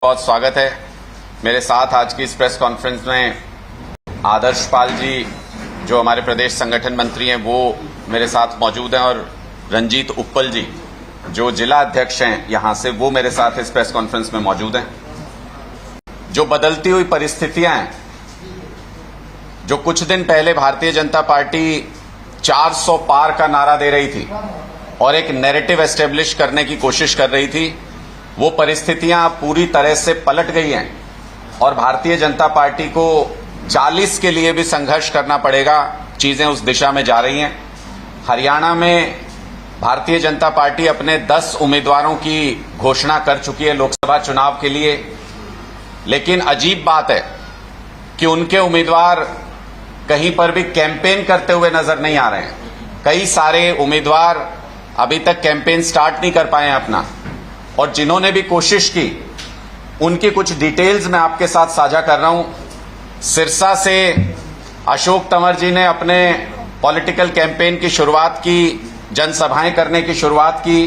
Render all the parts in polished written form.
बहुत स्वागत है। मेरे साथ आज की इस प्रेस कॉन्फ्रेंस में आदर्श पाल जी जो हमारे प्रदेश संगठन मंत्री हैं वो मेरे साथ मौजूद हैं और रंजीत उप्पल जी जो जिला अध्यक्ष हैं यहां से वो मेरे साथ इस प्रेस कॉन्फ्रेंस में मौजूद हैं। जो बदलती हुई परिस्थितियां हैं, जो कुछ दिन पहले भारतीय जनता पार्टी 400 पार का नारा दे रही थी और एक नैरेटिव एस्टेब्लिश करने की कोशिश कर रही थी, वो परिस्थितियां पूरी तरह से पलट गई हैं और भारतीय जनता पार्टी को 40 के लिए भी संघर्ष करना पड़ेगा। चीजें उस दिशा में जा रही हैं। हरियाणा में भारतीय जनता पार्टी अपने 10 उम्मीदवारों की घोषणा कर चुकी है लोकसभा चुनाव के लिए, लेकिन अजीब बात है कि उनके उम्मीदवार कहीं पर भी कैंपेन करते हुए नजर नहीं आ रहे हैं। कई सारे उम्मीदवार अभी तक कैंपेन स्टार्ट नहीं कर पाए हैं अपना, और जिन्होंने भी कोशिश की उनकी कुछ डिटेल्स मैं आपके साथ साझा कर रहा हूं। सिरसा से अशोक तंवर जी ने अपने पॉलिटिकल कैंपेन की शुरुआत की, जनसभाएं करने की शुरुआत की,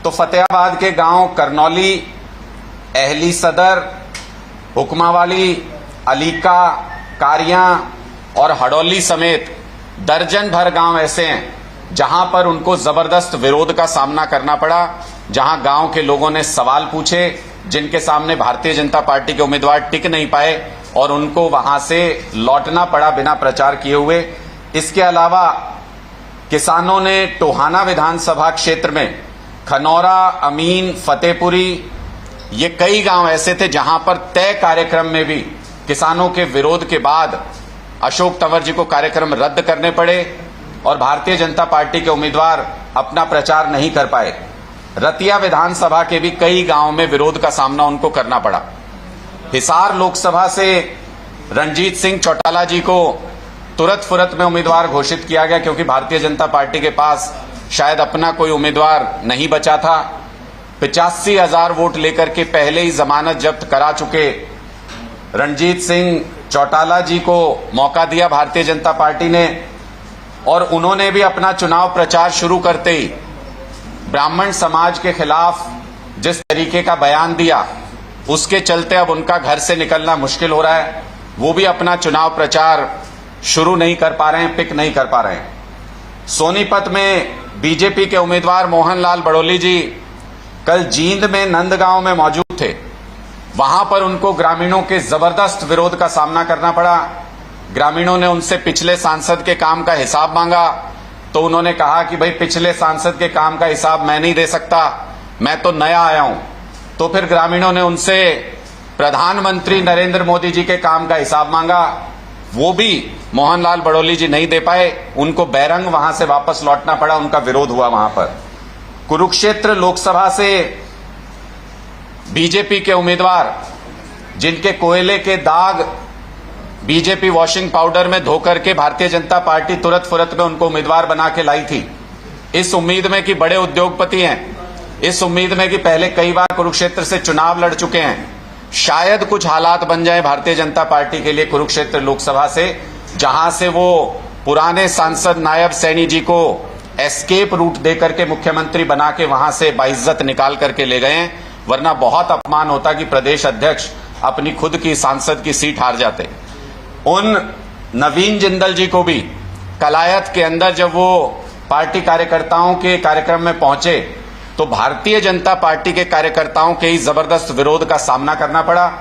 तो फतेहाबाद के गांव करनौली, अहली सदर, हुक्मावाली, अलीका, कारियां और हड़ौली समेत दर्जन भर गांव ऐसे हैं जहां पर उनको जबरदस्त विरोध का सामना करना पड़ा, जहां गांव के लोगों ने सवाल पूछे जिनके सामने भारतीय जनता पार्टी के उम्मीदवार टिक नहीं पाए और उनको वहां से लौटना पड़ा बिना प्रचार किए हुए। इसके अलावा किसानों ने टोहाना विधानसभा क्षेत्र में खनौरा, अमीन, फतेहपुरी, ये कई गांव ऐसे थे जहां पर तय कार्यक्रम में भी किसानों के विरोध के बाद अशोक तंवर जी को कार्यक्रम रद्द करने पड़े और भारतीय जनता पार्टी के उम्मीदवार अपना प्रचार नहीं कर पाए। रतिया विधानसभा के भी कई गांवों में विरोध का सामना उनको करना पड़ा। हिसार लोकसभा से रणजीत सिंह चौटाला जी को तुरंत फुरत में उम्मीदवार घोषित किया गया क्योंकि भारतीय जनता पार्टी के पास शायद अपना कोई उम्मीदवार नहीं बचा था। 85,000 वोट लेकर के पहले ही जमानत जब्त करा चुके रणजीत सिंह चौटाला जी को मौका दिया भारतीय जनता पार्टी ने, और उन्होंने भी अपना चुनाव प्रचार शुरू करते ही ब्राह्मण समाज के खिलाफ जिस तरीके का बयान दिया, उसके चलते अब उनका घर से निकलना मुश्किल हो रहा है। वो भी अपना चुनाव प्रचार शुरू नहीं कर पा रहे हैं, पिक नहीं कर पा रहे हैं। सोनीपत में बीजेपी के उम्मीदवार मोहनलाल बड़ोली जी कल जींद में नंदगांव में मौजूद थे। वहां पर उनको ग्रामीणों के जबरदस्त विरोध का सामना करना पड़ा। ग्रामीणों ने उनसे पिछले सांसद के काम का हिसाब मांगा, तो उन्होंने कहा कि भाई पिछले सांसद के काम का हिसाब मैं नहीं दे सकता, मैं तो नया आया हूं। तो फिर ग्रामीणों ने उनसे प्रधानमंत्री नरेंद्र मोदी जी के काम का हिसाब मांगा, वो भी मोहनलाल बड़ोली जी नहीं दे पाए। उनको बैरंग वहां से वापस लौटना पड़ा, उनका विरोध हुआ वहां पर। कुरुक्षेत्र लोकसभा से बीजेपी के उम्मीदवार जिनके कोयले के दाग बीजेपी वॉशिंग पाउडर में धोकर के भारतीय जनता पार्टी तुरंत फुरत में उनको उम्मीदवार बना के लाई थी, इस उम्मीद में कि बड़े उद्योगपति हैं, इस उम्मीद में कि पहले कई बार कुरुक्षेत्र से चुनाव लड़ चुके हैं, शायद कुछ हालात बन जाए भारतीय जनता पार्टी के लिए कुरुक्षेत्र लोकसभा से, जहां से वो पुराने सांसद नायब सैनी जी को एस्केप रूट देकर के मुख्यमंत्री बना के वहां से बाइज्जत निकाल करके ले गए हैं। वरना बहुत अपमान होता कि प्रदेश अध्यक्ष अपनी खुद की सांसद की सीट हार जाते। उन नवीन जिंदल जी को भी कलायत के अंदर जब वो पार्टी कार्यकर्ताओं के कार्यक्रम में पहुंचे तो भारतीय जनता पार्टी के कार्यकर्ताओं के ही जबरदस्त विरोध का सामना करना पड़ा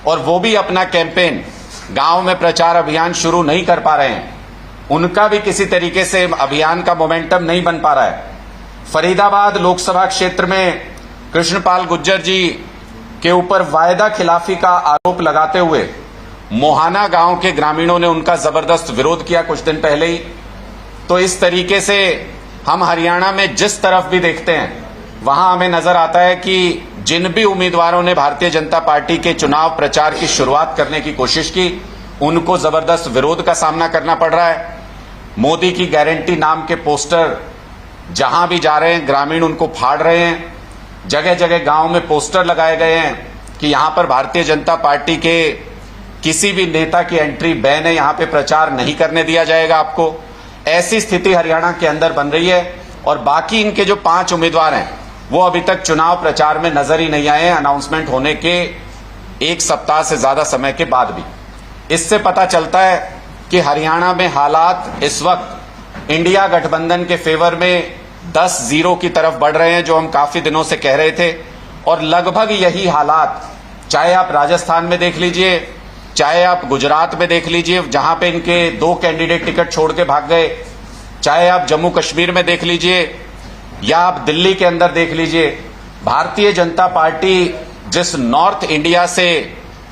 और वो भी अपना कैंपेन, गांव में प्रचार अभियान शुरू नहीं कर पा रहे हैं। उनका भी किसी तरीके से अभियान का मोमेंटम नहीं बन पा रहा है। फरीदाबाद लोकसभा क्षेत्र में कृष्णपाल गुर्जर जी के ऊपर वायदा खिलाफी का आरोप लगाते हुए मोहाना गांव के ग्रामीणों ने उनका जबरदस्त विरोध किया कुछ दिन पहले ही। तो इस तरीके से हम हरियाणा में जिस तरफ भी देखते हैं वहां हमें नजर आता है कि जिन भी उम्मीदवारों ने भारतीय जनता पार्टी के चुनाव प्रचार की शुरुआत करने की कोशिश की, उनको जबरदस्त विरोध का सामना करना पड़ रहा है। मोदी की गारंटी नाम के पोस्टर जहां भी जा रहे हैं ग्रामीण उनको फाड़ रहे हैं। जगह जगह गांव में पोस्टर लगाए गए हैं कि यहां पर भारतीय जनता पार्टी के किसी भी नेता की एंट्री बैन है, यहां पे प्रचार नहीं करने दिया जाएगा आपको। ऐसी स्थिति हरियाणा के अंदर बन रही है और बाकी इनके जो 5 उम्मीदवार हैं वो अभी तक चुनाव प्रचार में नजर ही नहीं आए। अनाउंसमेंट होने के एक सप्ताह से ज्यादा समय के बाद भी। इससे पता चलता है कि हरियाणा में हालात इस वक्त इंडिया गठबंधन के फेवर में 10-0 की तरफ बढ़ रहे हैं, जो हम काफी दिनों से कह रहे थे। और लगभग यही हालात चाहे आप राजस्थान में देख लीजिए, चाहे आप गुजरात में देख लीजिए जहां पे इनके 2 कैंडिडेट टिकट छोड़ के भाग गए, चाहे आप जम्मू कश्मीर में देख लीजिए या आप दिल्ली के अंदर देख लीजिए। भारतीय जनता पार्टी जिस नॉर्थ इंडिया से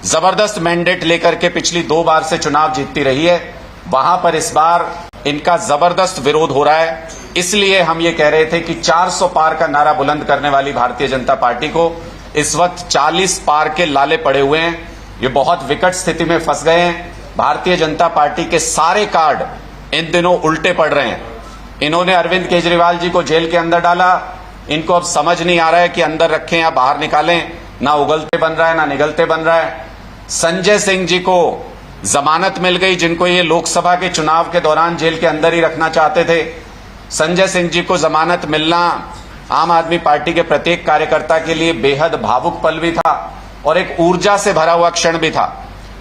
जबरदस्त मैंडेट लेकर के पिछली 2 बार से चुनाव जीतती रही है, वहां पर इस बार इनका जबरदस्त विरोध हो रहा है। इसलिए हम ये कह रहे थे कि 400 पार का नारा बुलंद करने वाली भारतीय जनता पार्टी को इस वक्त 40 पार के लाले पड़े हुए हैं। ये बहुत विकट स्थिति में फंस गए हैं। भारतीय जनता पार्टी के सारे कार्ड इन दिनों उल्टे पड़ रहे हैं। इन्होंने अरविंद केजरीवाल जी को जेल के अंदर डाला, इनको अब समझ नहीं आ रहा है कि अंदर रखें या बाहर निकालें। ना उगलते बन रहा है, ना निगलते बन रहा है। संजय सिंह जी को जमानत मिल गई, जिनको ये लोकसभा के चुनाव के दौरान जेल के अंदर ही रखना चाहते थे। संजय सिंह जी को जमानत मिलना आम आदमी पार्टी के प्रत्येक कार्यकर्ता के लिए बेहद भावुक पल भी था और एक ऊर्जा से भरा हुआ क्षण भी था।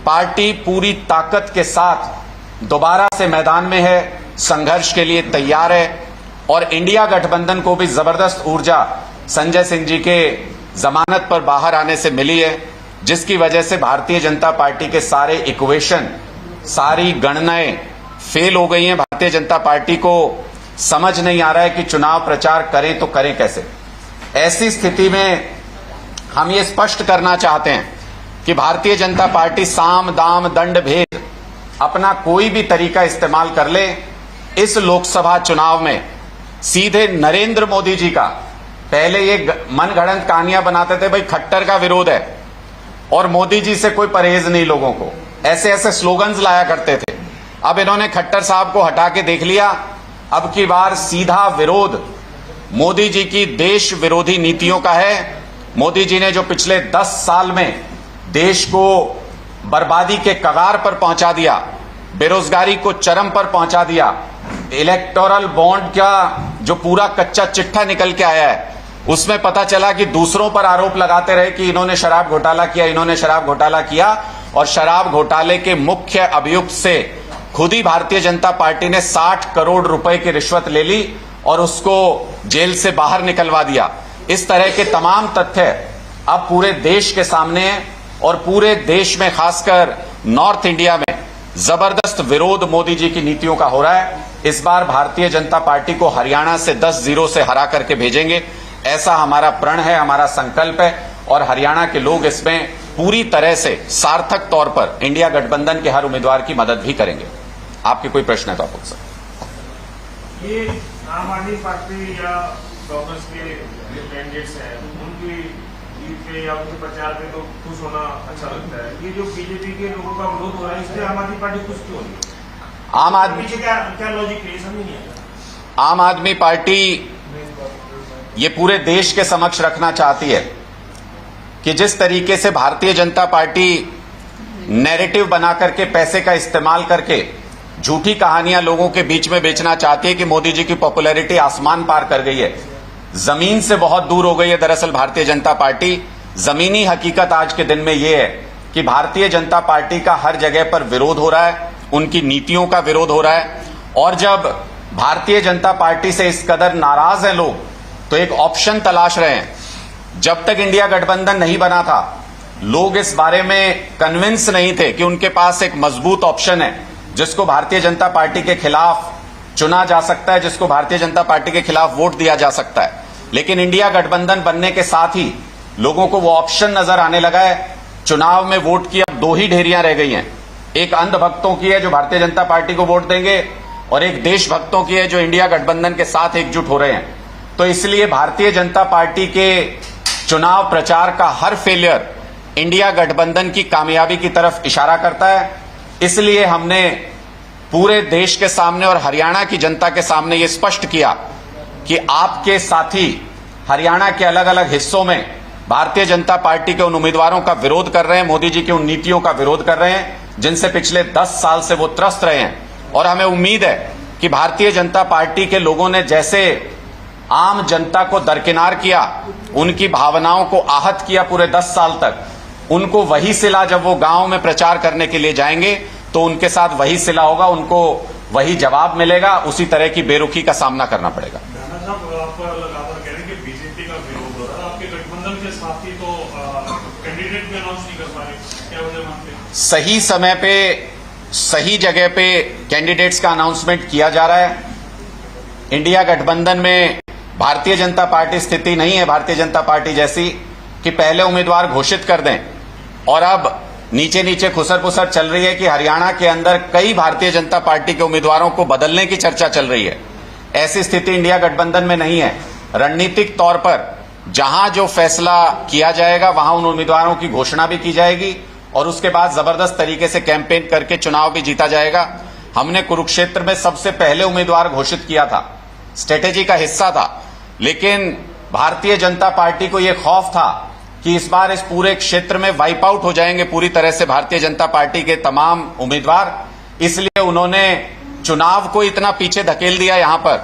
पार्टी पूरी ताकत के साथ दोबारा से मैदान में है, संघर्ष के लिए तैयार है और इंडिया गठबंधन को भी जबरदस्त ऊर्जा संजय सिंह जी के जमानत पर बाहर आने से मिली है, जिसकी वजह से भारतीय जनता पार्टी के सारे इक्वेशन, सारी गणनाएं फेल हो गई हैं। भारतीय जनता पार्टी को समझ नहीं आ रहा है कि चुनाव प्रचार करें तो करें कैसे। ऐसी स्थिति में हम ये स्पष्ट करना चाहते हैं कि भारतीय जनता पार्टी साम दाम दंड भेद अपना कोई भी तरीका इस्तेमाल कर ले, इस लोकसभा चुनाव में सीधे नरेंद्र मोदी जी का, पहले ये मनगढ़ंत कहानियां बनाते थे भाई खट्टर का विरोध है और मोदी जी से कोई परहेज नहीं, लोगों को ऐसे ऐसे स्लोगन्स लाया करते थे। अब इन्होंने खट्टर साहब को हटा के देख लिया। अब की बार सीधा विरोध मोदी जी की देश विरोधी नीतियों का है। मोदी जी ने जो पिछले 10 साल में देश को बर्बादी के कगार पर पहुंचा दिया, बेरोजगारी को चरम पर पहुंचा दिया, इलेक्टोरल बॉन्ड का जो पूरा कच्चा चिट्ठा निकल के आया है, उसमें पता चला कि दूसरों पर आरोप लगाते रहे कि इन्होंने शराब घोटाला किया, इन्होंने शराब घोटाला किया, और शराब घोटाले के मुख्य अभियुक्त से खुद ही भारतीय जनता पार्टी ने 60 करोड़ रुपए की रिश्वत ले ली और उसको जेल से बाहर निकलवा दिया। इस तरह के तमाम तथ्य अब पूरे देश के सामने हैं और पूरे देश में, खासकर नॉर्थ इंडिया में जबरदस्त विरोध मोदी जी की नीतियों का हो रहा है। इस बार भारतीय जनता पार्टी को हरियाणा से 10-0 से हरा करके भेजेंगे, ऐसा हमारा प्रण है, हमारा संकल्प है और हरियाणा के लोग इसमें पूरी तरह से सार्थक तौर पर इंडिया गठबंधन के हर उम्मीदवार की मदद भी करेंगे। आपके कोई प्रश्न है तो आप पूछ सकते। ये आम आदमी पार्टी या कांग्रेस के जो कैंडिडेट्स हैं उनकी जीत पे या उनके प्रचार पे तो खुश होना अच्छा लगता है। ये जो बीजेपी के लोगों का विरोध हो रहा है, इसलिए आम आदमी पार्टी खुश क्यों नहीं? आम आदमी पीछे क्या लॉजिक है, समझ नहीं आता। आम आदमी पार्टी ये पूरे देश के समक्ष रखना चाहती है कि जिस तरीके से भारतीय जनता पार्टी नैरेटिव बना करके, पैसे का इस्तेमाल करके झूठी कहानियां लोगों के बीच में बेचना चाहती है कि मोदी जी की पॉपुलैरिटी आसमान पार कर गई है, जमीन से बहुत दूर हो गई है। दरअसल भारतीय जनता पार्टी, जमीनी हकीकत आज के दिन में यह है कि भारतीय जनता पार्टी का हर जगह पर विरोध हो रहा है, उनकी नीतियों का विरोध हो रहा है। और जब भारतीय जनता पार्टी से इस कदर नाराज हैं लोग, तो एक ऑप्शन तलाश रहे हैं। जब तक इंडिया गठबंधन नहीं बना था, लोग इस बारे में कन्विंस नहीं थे कि उनके पास एक मजबूत ऑप्शन है जिसको भारतीय जनता पार्टी के खिलाफ चुना जा सकता है, जिसको भारतीय जनता पार्टी के खिलाफ वोट दिया जा सकता है। लेकिन इंडिया गठबंधन बनने के साथ ही लोगों को वो ऑप्शन नजर आने लगा है। चुनाव में वोट की अब 2 ही ढेरियां रह गई हैं, एक अंधभक्तों की है जो भारतीय जनता पार्टी को वोट देंगे और एक देशभक्तों की है जो इंडिया गठबंधन के साथ एकजुट हो रहे हैं। तो इसलिए भारतीय जनता पार्टी के चुनाव प्रचार का हर फेलियर इंडिया गठबंधन की कामयाबी की तरफ इशारा करता है। इसलिए हमने पूरे देश के सामने और हरियाणा की जनता के सामने ये स्पष्ट किया कि आपके साथी हरियाणा के अलग अलग हिस्सों में भारतीय जनता पार्टी के उन उम्मीदवारों का विरोध कर रहे हैं, मोदी जी की उन नीतियों का विरोध कर रहे हैं जिनसे पिछले 10 साल से वो त्रस्त रहे हैं। और हमें उम्मीद है कि भारतीय जनता पार्टी के लोगों ने जैसे आम जनता को दरकिनार किया, उनकी भावनाओं को आहत किया पूरे 10 साल तक, उनको वही सिला जब वो गांव में प्रचार करने के लिए जाएंगे तो उनके साथ वही सिला होगा, उनको वही जवाब मिलेगा, उसी तरह की बेरुखी का सामना करना पड़ेगा। आप लगातार कह रहे हैं कि बीजेपी का विरोध हो रहा है, आपके गठबंधन के साथी तो कैंडिडेट भी अनाउंस नहीं कर पा रहे, क्या वजह मानते हैं? सही समय पे सही जगह पे कैंडिडेट्स का अनाउंसमेंट किया जा रहा है। इंडिया गठबंधन में भारतीय जनता पार्टी स्थिति नहीं है भारतीय जनता पार्टी जैसी कि पहले उम्मीदवार घोषित कर दें और अब नीचे नीचे खुसर पुसर चल रही है कि हरियाणा के अंदर कई भारतीय जनता पार्टी के उम्मीदवारों को बदलने की चर्चा चल रही है। ऐसी स्थिति इंडिया गठबंधन में नहीं है। रणनीतिक तौर पर जहां जो फैसला किया जाएगा वहां उन उम्मीदवारों की घोषणा भी की जाएगी और उसके बाद जबरदस्त तरीके से कैंपेन करके चुनाव भी जीता जाएगा। हमने कुरुक्षेत्र में सबसे पहले उम्मीदवार घोषित किया था, स्ट्रेटेजी का हिस्सा था, लेकिन भारतीय जनता पार्टी को यह खौफ था कि इस बार इस पूरे क्षेत्र में वाइप आउट हो जाएंगे पूरी तरह से भारतीय जनता पार्टी के तमाम उम्मीदवार। इसलिए उन्होंने चुनाव को इतना पीछे धकेल दिया यहां पर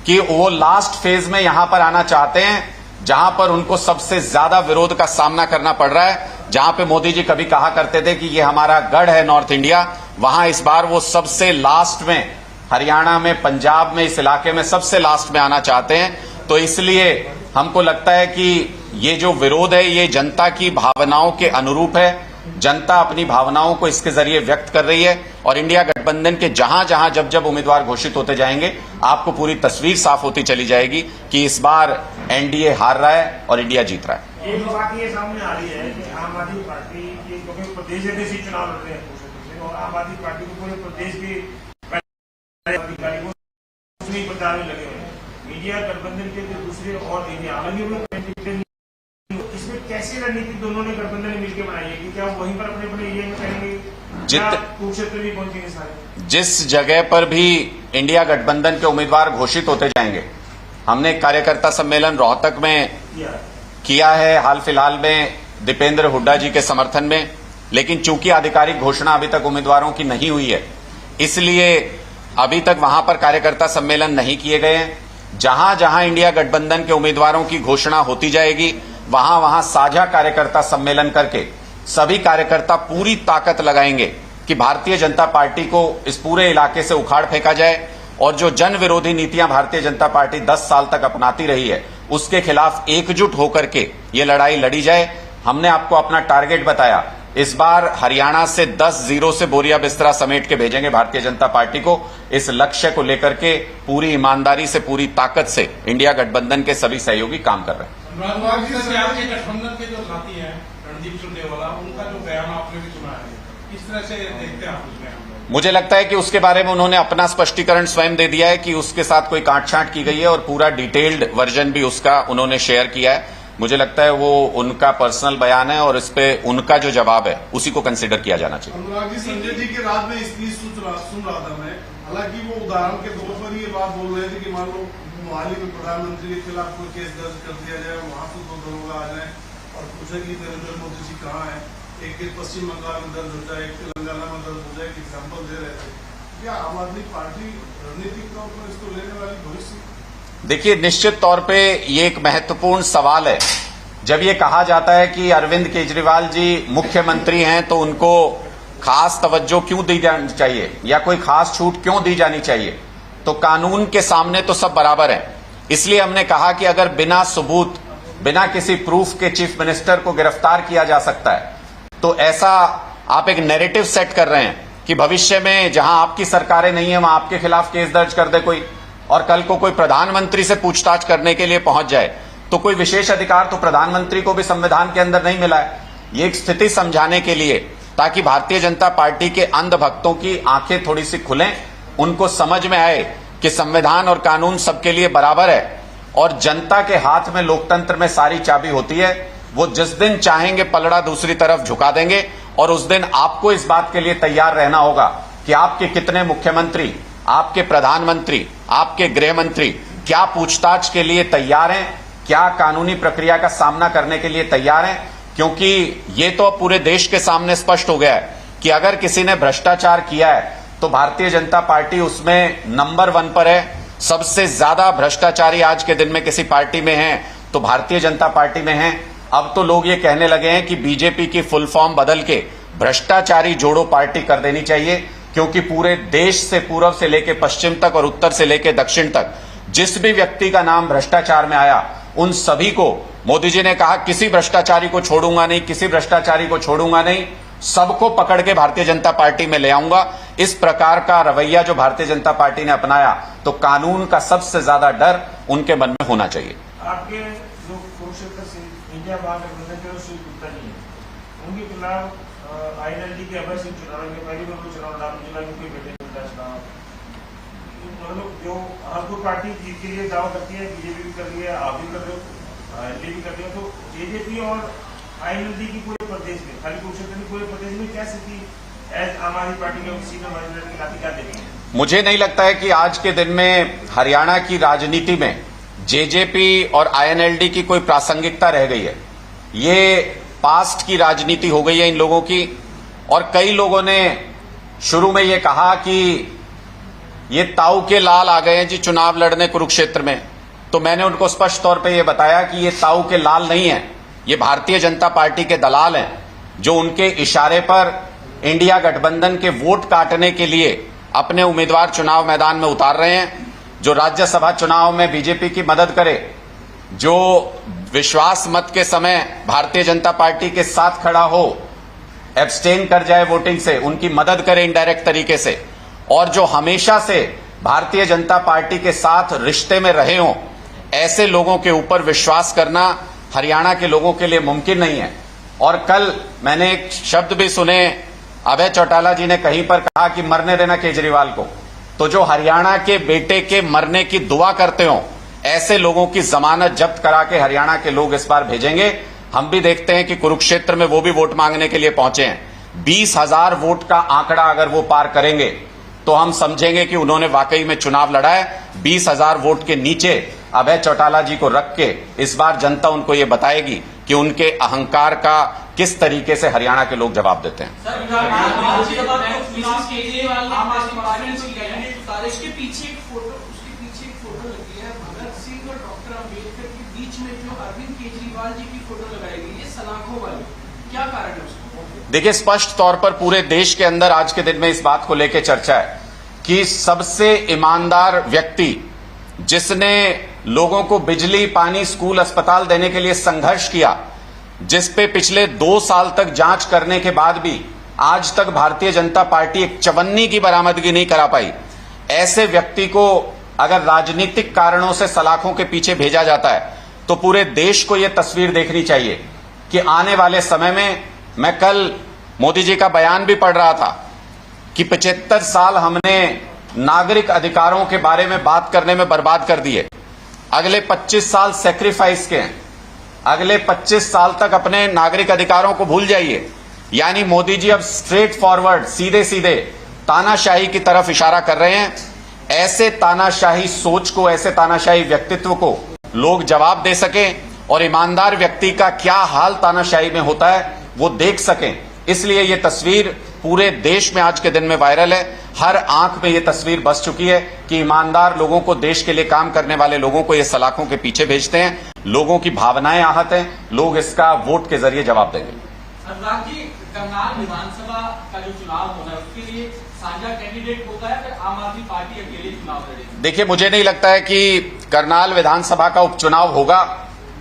कि वो लास्ट फेज में यहां पर आना चाहते हैं जहां पर उनको सबसे ज्यादा विरोध का सामना करना पड़ रहा है। जहां पे मोदी जी कभी कहा करते थे कि ये हमारा गढ़ है नॉर्थ इंडिया, वहां इस बार वो सबसे लास्ट में हरियाणा में, पंजाब में, इस इलाके में सबसे लास्ट में आना चाहते हैं। तो इसलिए हमको लगता है कि ये जो विरोध है ये जनता की भावनाओं के अनुरूप है। जनता अपनी भावनाओं को इसके जरिए व्यक्त कर रही है और इंडिया गठबंधन के जहां जहां जब जब उम्मीदवार घोषित होते जाएंगे आपको पूरी तस्वीर साफ होती चली जाएगी कि इस बार एनडीए हार रहा है और इंडिया जीत रहा है। एक बात ये सामने आ रही है कि आम आदमी पार्टी के क्योंकि प्रदेश से चुनाव लड़ रहे हैं और आम आदमी पार्टी को पूरे प्रदेश के अधिकारी प्रचार में लगे हुए हैं। मीडिया गठबंधन के जो दूसरे और हालांकि वो इसमें कैसी रणनीति दोनों ने गठबंधन ने मिलकर बनाई है कि क्या वो वहीं पर अपने अपने एरिया में करेंगे, कुरुक्षेत्र भी पहुंचेंगे सारे? जिस जगह पर भी इंडिया गठबंधन के उम्मीदवार घोषित होते जाएंगे, हमने एक कार्यकर्ता सम्मेलन रोहतक में किया है हाल फिलहाल में दीपेंद्र हुड्डा जी के समर्थन में, लेकिन चूंकि आधिकारिक घोषणा अभी तक उम्मीदवारों की नहीं हुई है इसलिए अभी तक वहां पर कार्यकर्ता सम्मेलन नहीं किए गए हैं। जहां जहां इंडिया गठबंधन के उम्मीदवारों की घोषणा होती जाएगी वहां वहां साझा कार्यकर्ता सम्मेलन करके सभी कार्यकर्ता पूरी ताकत लगाएंगे कि भारतीय जनता पार्टी को इस पूरे इलाके से उखाड़ फेंका जाए और जो जन विरोधी नीतियां भारतीय जनता पार्टी 10 साल तक अपनाती रही है उसके खिलाफ एकजुट होकर के ये लड़ाई लड़ी जाए। हमने आपको अपना टारगेट बताया, इस बार हरियाणा से 10-0 से बोरिया बिस्तरा समेट के भेजेंगे भारतीय जनता पार्टी को। इस लक्ष्य को लेकर के पूरी ईमानदारी से, पूरी ताकत से इंडिया गठबंधन के सभी सहयोगी काम कर रहे हैं। आपके गठबंधन के जो साथी हैं रणदीप सुरजेवाला, उनका जो बयान आपने भी सुना है, किस तरह से देखते हैं आप उस बयान को? मुझे लगता है कि उसके बारे में उन्होंने अपना स्पष्टीकरण स्वयं दे दिया है कि उसके साथ कोई काटछांट की गई है और पूरा डिटेल्ड वर्जन भी उसका उन्होंने शेयर किया है। मुझे लगता है वो उनका पर्सनल बयान है और इस पे उनका जो जवाब है उसी को कंसिडर किया जाना चाहिए। अनुराग जी, संजय जी के रात में स्पीच सुन रहा था मैं, हालांकि वो उदाहरण के तौर पर ये बात बोल रहे थे कि मान लो मोहाली में प्रधानमंत्री के खिलाफ कोई केस दर्ज कर दिया जाए, वहां से 2 दरोगा आ जाए और पूछे कि नरेंद्र मोदी जी कहाँ है, एक पश्चिम बंगाल में दर्ज हो जाए, एक तेलंगाना में दर्ज हो जाए, एग्जाम्पल दे रहे थे। क्या आम आदमी पार्टी रणनीतिक तौर पर इसको लेने वाली भविष्य? देखिए, निश्चित तौर पे ये एक महत्वपूर्ण सवाल है। जब ये कहा जाता है कि अरविंद केजरीवाल जी मुख्यमंत्री हैं तो उनको खास तवज्जो क्यों दी जानी चाहिए या कोई खास छूट क्यों दी जानी चाहिए, तो कानून के सामने तो सब बराबर हैं। इसलिए हमने कहा कि अगर बिना सबूत, बिना किसी प्रूफ के चीफ मिनिस्टर को गिरफ्तार किया जा सकता है तो ऐसा आप एक नैरेटिव सेट कर रहे हैं कि भविष्य में जहां आपकी सरकारें नहीं है वहां आपके खिलाफ केस दर्ज कर दे कोई, और कल को कोई प्रधानमंत्री से पूछताछ करने के लिए पहुंच जाए तो कोई विशेष अधिकार तो प्रधानमंत्री को भी संविधान के अंदर नहीं मिला है। ये एक स्थिति समझाने के लिए, ताकि भारतीय जनता पार्टी के अंध भक्तों की आंखें थोड़ी सी खुलें, उनको समझ में आए कि संविधान और कानून सबके लिए बराबर है और जनता के हाथ में लोकतंत्र में सारी चाबी होती है। वो जिस दिन चाहेंगे पलड़ा दूसरी तरफ झुका देंगे और उस दिन आपको इस बात के लिए तैयार रहना होगा कि आपके कितने मुख्यमंत्री, आपके प्रधानमंत्री, आपके गृह मंत्री क्या पूछताछ के लिए तैयार हैं, क्या कानूनी प्रक्रिया का सामना करने के लिए तैयार हैं। क्योंकि ये तो पूरे देश के सामने स्पष्ट हो गया है कि अगर किसी ने भ्रष्टाचार किया है तो भारतीय जनता पार्टी उसमें नंबर 1 पर है। सबसे ज्यादा भ्रष्टाचारी आज के दिन में किसी पार्टी में है तो भारतीय जनता पार्टी में है। अब तो लोग ये कहने लगे हैं कि बीजेपी की फुल फॉर्म बदल के भ्रष्टाचारी जोड़ो पार्टी कर देनी चाहिए, क्योंकि पूरे देश से पूर्व से लेकर पश्चिम तक और उत्तर से लेकर दक्षिण तक जिस भी व्यक्ति का नाम भ्रष्टाचार में आया उन सभी को मोदी जी ने कहा किसी भ्रष्टाचारी को छोड़ूंगा नहीं, किसी भ्रष्टाचारी को छोड़ूंगा नहीं, सबको पकड़ के भारतीय जनता पार्टी में ले आऊंगा। इस प्रकार का रवैया जो भारतीय जनता पार्टी ने अपनाया तो कानून का सबसे ज्यादा डर उनके मन में होना चाहिए। आपके जो कुरुक्षेत्र से इंडिया महागठबंधन के श्री गुप्ता जी हैं, उनके खिलाफ INLD के अभय सिंह चुनाव में पहली बार चुनाव लड़ा, उनके बेटे का चुनाव, मतलब जो हर कोई पार्टी जीत के लिए दावा करती है, बीजेपी भी कर रही है, आप भी कर रहे हो, INLD भी कर रही हो, तो जेजेपी और INLD की पूरे प्रदेश में, खाली कुरुक्षेत्र में पूरे प्रदेश में क्या स्थिति एज आम आदमी पार्टी के सीनियर मैनेजमेंट के नाते क्या देखेंगे? मुझे नहीं लगता है कि आज के दिन में हरियाणा की राजनीति में जेजेपी और INLD की कोई प्रासंगिकता रह गई है। ये पास्ट की राजनीति हो गई है इन लोगों की। और कई लोगों ने शुरू में ये कहा कि ये ताऊ के लाल आ गए हैं जी चुनाव लड़ने कुरुक्षेत्र में, तो मैंने उनको स्पष्ट तौर पे ये बताया कि ये ताऊ के लाल नहीं है, ये भारतीय जनता पार्टी के दलाल हैं जो उनके इशारे पर इंडिया गठबंधन के वोट काटने के लिए अपने उम्मीदवार चुनाव मैदान में उतार रहे हैं। जो राज्यसभा चुनाव में बीजेपी की मदद करे, जो विश्वास मत के समय भारतीय जनता पार्टी के साथ खड़ा हो, एब्सटेन कर जाए वोटिंग से, उनकी मदद करे इनडायरेक्ट तरीके से, और जो हमेशा से भारतीय जनता पार्टी के साथ रिश्ते में रहे हों, ऐसे लोगों के ऊपर विश्वास करना हरियाणा के लोगों के लिए मुमकिन नहीं है। और कल मैंने एक शब्द भी सुने, अभय चौटाला जी ने कहीं पर कहा कि मरने देना केजरीवाल को, तो जो हरियाणा के बेटे के मरने की दुआ करते हो ऐसे लोगों की जमानत जब्त करा के हरियाणा के लोग इस बार भेजेंगे। हम भी देखते हैं कि कुरुक्षेत्र में वो भी वोट मांगने के लिए पहुंचे हैं। 20,000 वोट का आंकड़ा अगर वो पार करेंगे तो हम समझेंगे कि उन्होंने वाकई में चुनाव लड़ा है। 20,000 वोट के नीचे अभय चौटाला जी को रख के इस बार जनता उनको ये बताएगी कि उनके अहंकार का किस तरीके से हरियाणा के लोग जवाब देते हैं। उसके पीछे एक फोटो लगी है भगत सिंह और डॉक्टर अम्बेडकर के बीच में, जो अरविंद केजरीवाल जी की फोटो लगाई गई है सलाखों वाली, क्या कारण है उसको? देखिए, स्पष्ट तौर पर पूरे देश के अंदर आज के दिन में इस बात को लेकर चर्चा है कि सबसे ईमानदार व्यक्ति जिसने लोगों को बिजली, पानी, स्कूल, अस्पताल देने के लिए संघर्ष किया, जिस पे पिछले 2 साल तक जांच करने के बाद भी आज तक भारतीय जनता पार्टी एक चवन्नी की बरामदगी नहीं करा पाई, ऐसे व्यक्ति को अगर राजनीतिक कारणों से सलाखों के पीछे भेजा जाता है तो पूरे देश को यह तस्वीर देखनी चाहिए कि आने वाले समय में, मैं कल मोदी जी का बयान भी पढ़ रहा था कि 75 साल हमने नागरिक अधिकारों के बारे में बात करने में बर्बाद कर दिए, अगले 25 साल सेक्रीफाइस के हैं, अगले 25 साल तक अपने नागरिक अधिकारों को भूल जाइए। यानी मोदी जी अब स्ट्रेट फॉरवर्ड, सीधे सीधे तानाशाही की तरफ इशारा कर रहे हैं। ऐसे तानाशाही सोच को, ऐसे तानाशाही व्यक्तित्व को लोग जवाब दे सकें और ईमानदार व्यक्ति का क्या हाल तानाशाही में होता है वो देख सकें, इसलिए ये तस्वीर पूरे देश में आज के दिन में वायरल है। हर आंख में ये तस्वीर बस चुकी है कि ईमानदार लोगों को, देश के लिए काम करने वाले लोगों को ये सलाखों के पीछे भेजते हैं। लोगों की भावनाएं आहत हैं, लोग इसका वोट के जरिए जवाब देंगे। अनुराग जी, करनाल विधानसभा का जो चुनाव होना है उसके लिए साझा कैंडिडेट होता है, फिर आम आदमी पार्टी अकेले चुनाव लड़ेगी? देखिए, मुझे नहीं लगता है कि करनाल विधानसभा का उपचुनाव होगा।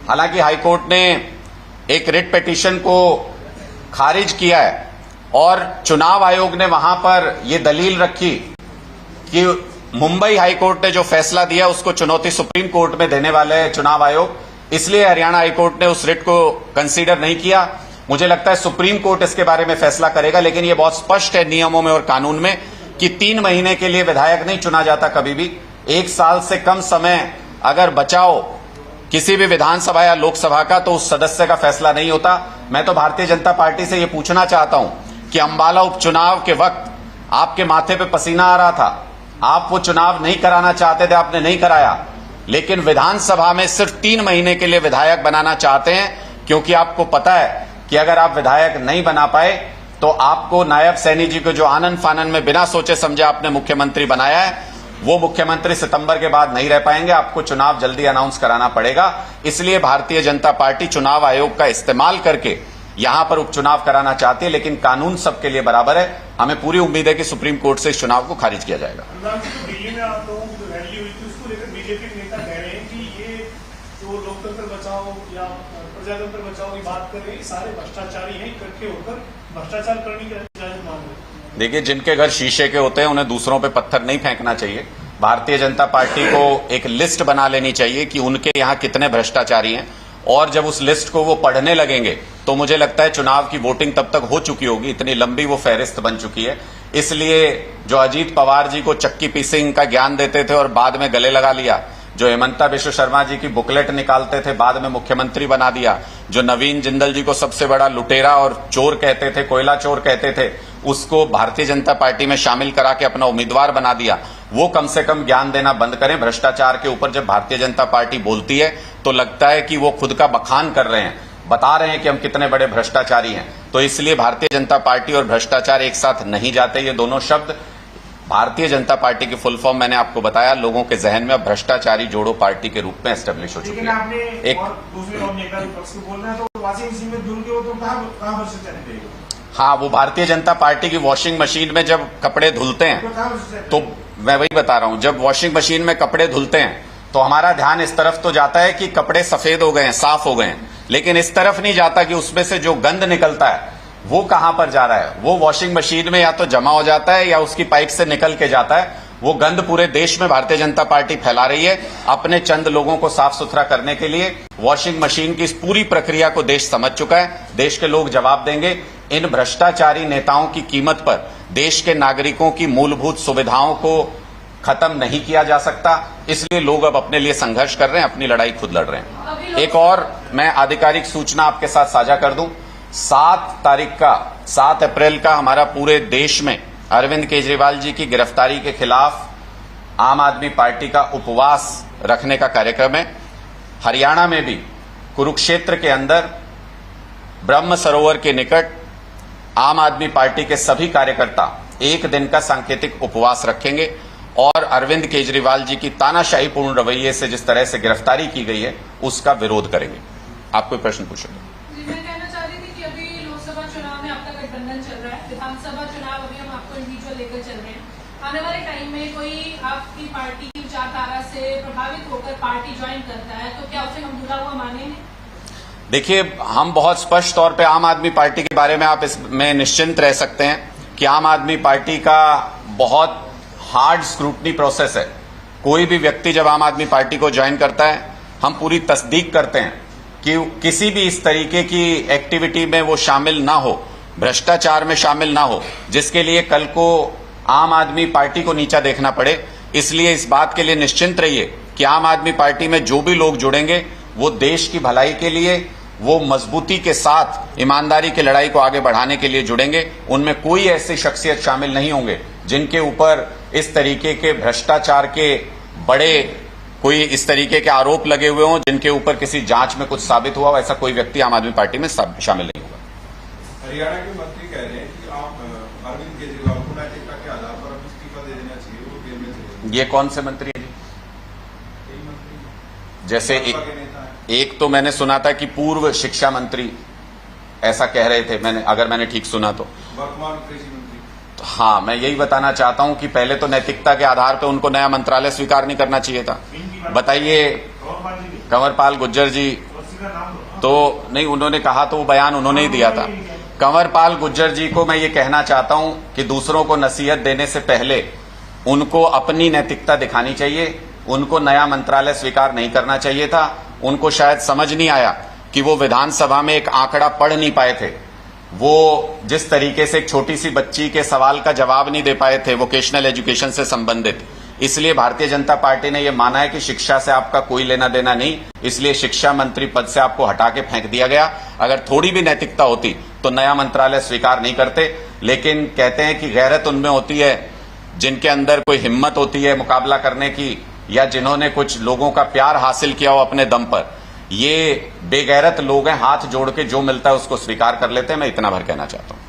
हालांकि हाईकोर्ट ने एक रिट पिटीशन को खारिज किया है और चुनाव आयोग ने वहां पर यह दलील रखी कि मुंबई हाईकोर्ट ने जो फैसला दिया उसको चुनौती सुप्रीम कोर्ट में देने वाले है चुनाव आयोग, इसलिए हरियाणा हाईकोर्ट ने उस रिट को कंसीडर नहीं किया। मुझे लगता है सुप्रीम कोर्ट इसके बारे में फैसला करेगा, लेकिन यह बहुत स्पष्ट है नियमों में और कानून में कि 3 महीने के लिए विधायक नहीं चुना जाता कभी भी। 1 साल से कम समय अगर बचाओ किसी भी विधानसभा या लोकसभा का तो उस सदस्य का फैसला नहीं होता। मैं तो भारतीय जनता पार्टी से यह पूछना चाहता हूं कि अंबाला उपचुनाव के वक्त आपके माथे पे पसीना आ रहा था, आप वो चुनाव नहीं कराना चाहते थे, आपने नहीं कराया, लेकिन विधानसभा में सिर्फ 3 महीने के लिए विधायक बनाना चाहते हैं क्योंकि आपको पता है कि अगर आप विधायक नहीं बना पाए तो आपको नायब सैनी जी को, जो आनन फानन में बिना सोचे समझे आपने मुख्यमंत्री बनाया है, वो मुख्यमंत्री सितंबर के बाद नहीं रह पाएंगे, आपको चुनाव जल्दी अनाउंस कराना पड़ेगा। इसलिए भारतीय जनता पार्टी चुनाव आयोग का इस्तेमाल करके यहां पर उपचुनाव कराना चाहती है, लेकिन कानून सबके लिए बराबर है। हमें पूरी उम्मीद है कि सुप्रीम कोर्ट से इस चुनाव को खारिज किया जाएगा। दिल्ली में आप लोगों की जो रैली हुई थी उसको लेकर बीजेपी नेता कह रहे हैं कि ये जो लोकतंत्र बचाओ या प्रजातंत्र बचाओ की बात कर रहे हैं, सारे भ्रष्टाचारी हैं, इकट्ठे होकर भ्रष्टाचार करने की इजाजत मांग रहे हैं। देखिए, जिनके घर शीशे के होते हैं उन्हें दूसरों पे पत्थर नहीं फेंकना चाहिए। भारतीय जनता पार्टी को एक लिस्ट बना लेनी चाहिए कि उनके यहां कितने भ्रष्टाचारी हैं, और जब उस लिस्ट को वो पढ़ने लगेंगे तो मुझे लगता है चुनाव की वोटिंग तब तक हो चुकी होगी, इतनी लंबी वो फहरिस्त बन चुकी है। इसलिए जो अजीत पवार जी को चक्की पीसिंग का ज्ञान देते थे और बाद में गले लगा लिया, जो हेमंता विश्व शर्मा जी की बुकलेट निकालते थे बाद में मुख्यमंत्री बना दिया, जो नवीन जिंदल जी को सबसे बड़ा लुटेरा और चोर कहते थे, कोयला चोर कहते थे, उसको भारतीय जनता पार्टी में शामिल करा के अपना उम्मीदवार बना दिया, वो कम से कम ज्ञान देना बंद करें। भ्रष्टाचार के ऊपर जब भारतीय जनता पार्टी बोलती है तो लगता है कि वो खुद का बखान कर रहे हैं, बता रहे हैं कि हम कितने बड़े भ्रष्टाचारी हैं। तो इसलिए भारतीय जनता पार्टी और भ्रष्टाचार एक साथ नहीं जाते। ये दोनों शब्द, भारतीय जनता पार्टी की फुल फॉर्म मैंने आपको बताया, लोगों के जहन में अब भ्रष्टाचारी जोड़ो पार्टी के रूप में एस्टेब्लिश हो चुकी लेकिन है। आपने एक और दूसरे और नेता विपक्ष को बोलना है तो वॉशिंग मशीन में धुल के हो तो कहाँ भ्रष्टाचारी करेगा? हाँ, वो भारतीय जनता पार्टी की वॉशिंग मशीन में जब कपड़े धुलते हैं तो कहाँ भ्रष्टाचारी तो मैं वही बता रहा हूं, जब वॉशिंग मशीन में कपड़े धुलते हैं तो हमारा ध्यान इस तरफ तो जाता है कि कपड़े सफेद हो गए हैं, साफ हो गए हैं, लेकिन इस तरफ नहीं जाता कि उसमें से जो गंद निकलता है वो कहां पर जा रहा है। वो वॉशिंग मशीन में या तो जमा हो जाता है या उसकी पाइप से निकल के जाता है। वो गंद पूरे देश में भारतीय जनता पार्टी फैला रही है अपने चंद लोगों को साफ सुथरा करने के लिए। वॉशिंग मशीन की इस पूरी प्रक्रिया को देश समझ चुका है, देश के लोग जवाब देंगे। इन भ्रष्टाचारी नेताओं की कीमत पर देश के नागरिकों की मूलभूत सुविधाओं को खत्म नहीं किया जा सकता, इसलिए लोग अब अपने लिए संघर्ष कर रहे हैं, अपनी लड़ाई खुद लड़ रहे हैं। एक और मैं आधिकारिक सूचना आपके साथ साझा कर दूं, 7 अप्रैल का हमारा पूरे देश में अरविंद केजरीवाल जी की गिरफ्तारी के खिलाफ आम आदमी पार्टी का उपवास रखने का कार्यक्रम है। हरियाणा में भी कुरुक्षेत्र के अंदर ब्रह्म सरोवर के निकट आम आदमी पार्टी के सभी कार्यकर्ता 1 दिन का सांकेतिक उपवास रखेंगे और अरविंद केजरीवाल जी की तानाशाहीपूर्ण रवैये से जिस तरह से गिरफ्तारी की गई है उसका विरोध करेंगे। आप कोई प्रश्न पूछेंगे? मैं कहना चाह रही थी कि अभी लोकसभा चुनाव में आपका गठबंधन चल रहा है, विधानसभा चुनाव अभी हम आपको इंडिविजुअल लेकर चल रहे हैं। आने वाले टाइम में कोई आपकी पार्टी की विचारधारा से प्रभावित होकर पार्टी ज्वाइन करता है तो क्या उसे हम जुड़ा हुआ मानेंगे? देखिए, हम बहुत स्पष्ट तौर पे आम आदमी पार्टी के बारे में आप इसमें निश्चिंत रह सकते हैं कि आम आदमी पार्टी का बहुत हार्ड स्क्रूटनी प्रोसेस है। कोई भी व्यक्ति जब आम आदमी पार्टी को ज्वाइन करता है, हम पूरी तस्दीक करते हैं कि किसी भी इस तरीके की एक्टिविटी में वो शामिल ना हो, भ्रष्टाचार में शामिल ना हो, जिसके लिए कल को आम आदमी पार्टी को नीचा देखना पड़े। इसलिए इस बात के लिए निश्चिंत रहिए कि आम आदमी पार्टी में जो भी लोग जुड़ेंगे वो देश की भलाई के लिए, वो मजबूती के साथ ईमानदारी की लड़ाई को आगे बढ़ाने के लिए जुड़ेंगे। उनमें कोई ऐसी शख्सियत शामिल नहीं होंगे जिनके ऊपर इस तरीके के भ्रष्टाचार के बड़े कोई इस तरीके के आरोप लगे हुए हों, जिनके ऊपर किसी जांच में कुछ साबित हुआ हो। ऐसा कोई व्यक्ति आम आदमी पार्टी में शामिल नहीं होगा। हरियाणा के मंत्री कह रहे हैं कि आप अरविंद केजरीवाल को नैतिकता के आधार पर इस्तीफा दे देना चाहिए, वो जेल में चले। ये कौन से मंत्री हैं? जैसे एक तो मैंने सुना था कि पूर्व शिक्षा मंत्री ऐसा कह रहे थे, अगर मैंने ठीक सुना तो। वर्तमान कृषि मंत्री। हाँ, मैं यही बताना चाहता हूं कि पहले तो नैतिकता के आधार पर उनको नया मंत्रालय स्वीकार नहीं करना चाहिए था। बताइए, कंवरपाल गुर्जर जी तो नहीं, उन्होंने कहा तो वो बयान उन्होंने ही दिया था। कंवरपाल गुर्जर जी को मैं ये कहना चाहता हूं कि दूसरों को नसीहत देने से पहले उनको अपनी नैतिकता दिखानी चाहिए। उनको नया मंत्रालय स्वीकार नहीं करना चाहिए था। उनको शायद समझ नहीं आया कि वो विधानसभा में एक आंकड़ा पढ़ नहीं पाए थे। वो जिस तरीके से एक छोटी सी बच्ची के सवाल का जवाब नहीं दे पाए थे वोकेशनल एजुकेशन से संबंधित, इसलिए भारतीय जनता पार्टी ने यह माना है कि शिक्षा से आपका कोई लेना देना नहीं, इसलिए शिक्षा मंत्री पद से आपको हटा के फेंक दिया गया। अगर थोड़ी भी नैतिकता होती तो नया मंत्रालय स्वीकार नहीं करते। लेकिन कहते हैं कि गैरत उनमें होती है जिनके अंदर कोई हिम्मत होती है मुकाबला करने की, या जिन्होंने कुछ लोगों का प्यार हासिल किया हो अपने दम पर। ये बेगैरत लोग हैं, हाथ जोड़ के जो मिलता है उसको स्वीकार कर लेते हैं। मैं इतना भर कहना चाहता हूं।